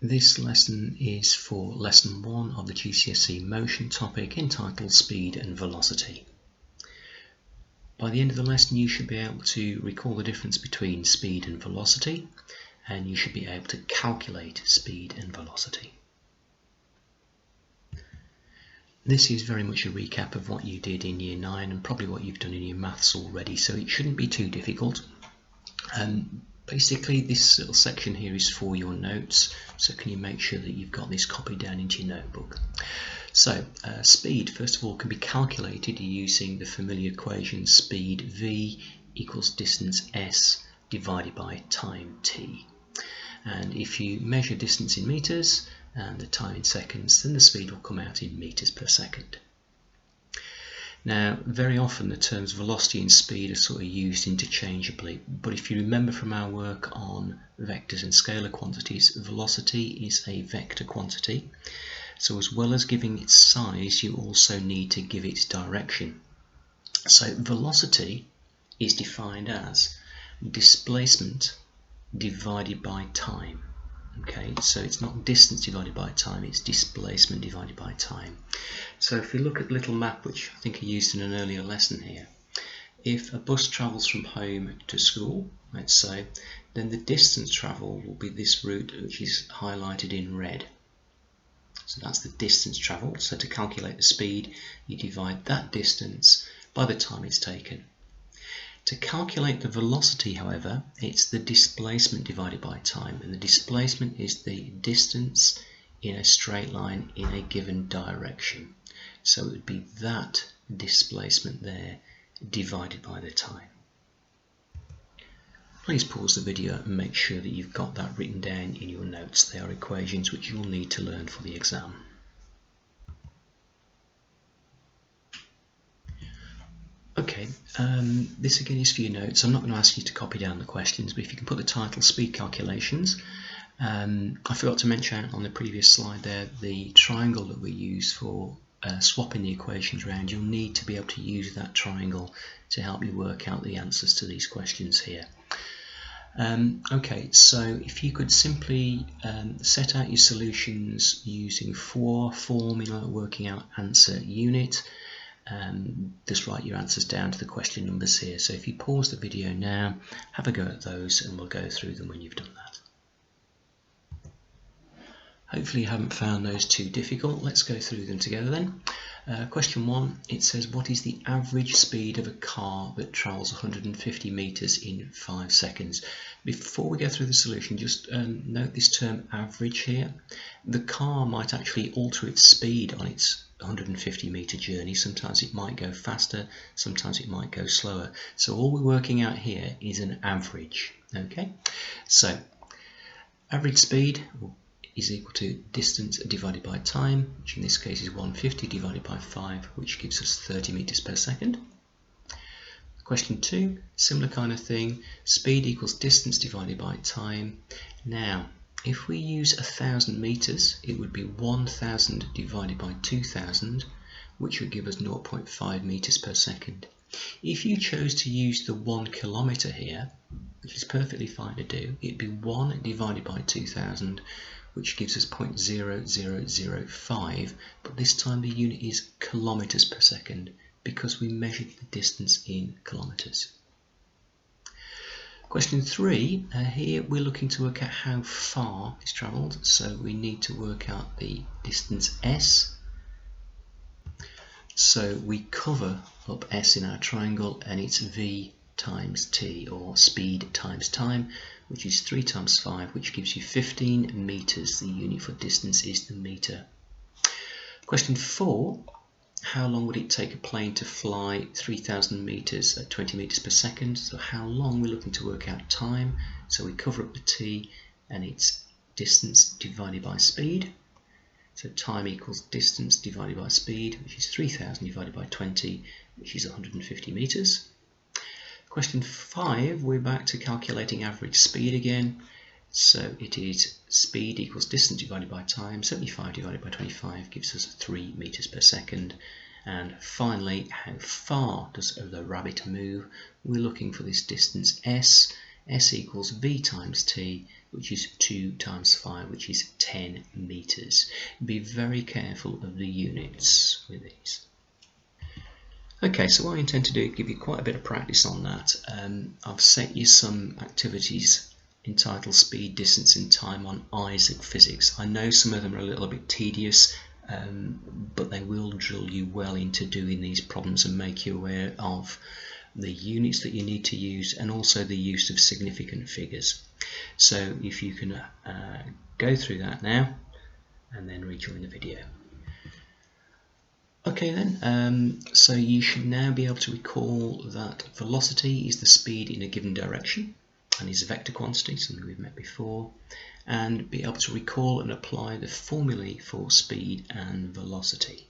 This lesson is for lesson 1 of the GCSE motion topic entitled Speed and Velocity. By the end of the lesson you should be able to recall the difference between speed and velocity, and you should be able to calculate speed and velocity. This is very much a recap of what you did in Year 9 and probably what you've done in your maths already, so it shouldn't be too difficult. Basically this little section here is for your notes, so can you make sure that you've got this copied down into your notebook. So speed, first of all, can be calculated using the familiar equation speed v equals distance s divided by time t. And if you measure distance in meters and the time in seconds, then the speed will come out in meters per second. Now, very often the terms velocity and speed are sort of used interchangeably, but if you remember from our work on vectors and scalar quantities, velocity is a vector quantity. So as well as giving its size, you also need to give its direction. So velocity is defined as displacement divided by time. Okay, so it's not distance divided by time, it's displacement divided by time. So if we look at the little map, which I think I used in an earlier lesson here, if a bus travels from home to school, let's say, then the distance travelled will be this route, which is highlighted in red. So that's the distance travelled. So to calculate the speed, you divide that distance by the time it's taken. To calculate the velocity, however, it's the displacement divided by time, and the displacement is the distance in a straight line in a given direction. So it would be that displacement there divided by the time. Please pause the video and make sure that you've got that written down in your notes. They are equations which you'll need to learn for the exam. Okay, this again is for your notes. I'm not going to ask you to copy down the questions, but if you can put the title Speed Calculations. I forgot to mention on the previous slide there the triangle that we use for swapping the equations around. You'll need to be able to use that triangle to help you work out the answers to these questions here. Okay, so if you could simply set out your solutions using formula working out answer unit. Just write your answers down to the question numbers here. So if you pause the video now, have a go at those and we'll go through them when you've done that. Hopefully you haven't found those too difficult. Let's go through them together then. Question 1, it says, what is the average speed of a car that travels 150 meters in 5 seconds? Before we go through the solution, just note this term average here. The car might actually alter its speed on its 150 meter journey. Sometimes it might go faster, sometimes it might go slower. So all we're working out here is an average. Okay, so average speed is equal to distance divided by time, which in this case is 150 divided by 5, which gives us 30 meters per second. Question 2, similar kind of thing, speed equals distance divided by time. Now, if we use 1,000 meters, it would be 1,000 divided by 2,000, which would give us 0.5 meters per second. If you chose to use the 1 kilometer here, which is perfectly fine to do, it'd be 1 divided by 2,000, which gives us 0.0005, but this time the unit is kilometers per second because we measured the distance in kilometers. Question 3, here we're looking to work out how far it's travelled, so we need to work out the distance s. So we cover up s in our triangle and it's v times t, or speed times time, which is 3 times 5, which gives you 15 meters. The unit for distance is the meter. Question 4, how long would it take a plane to fly 3,000 meters at 20 meters per second? So how long, we're looking to work out time. So we cover up the t and it's distance divided by speed. So time equals distance divided by speed, which is 3,000 divided by 20, which is 150 meters. Question 5, we're back to calculating average speed again. So it is speed equals distance divided by time. 75 divided by 25 gives us 3 meters per second. And finally, how far does the rabbit move? We're looking for this distance s, S equals v times t, which is 2 times 5, which is 10 meters. Be very careful of the units with these. Okay, so what I intend to do is give you quite a bit of practice on that. I've set you some activities entitled Speed, Distance and Time on Isaac Physics. I know some of them are a little bit tedious, but they will drill you well into doing these problems and make you aware of the units that you need to use and also the use of significant figures. So if you can go through that now and then rejoin the video. Okay then, so you should now be able to recall that velocity is the speed in a given direction and is a vector quantity, something we've met before, and be able to recall and apply the formulae for speed and velocity.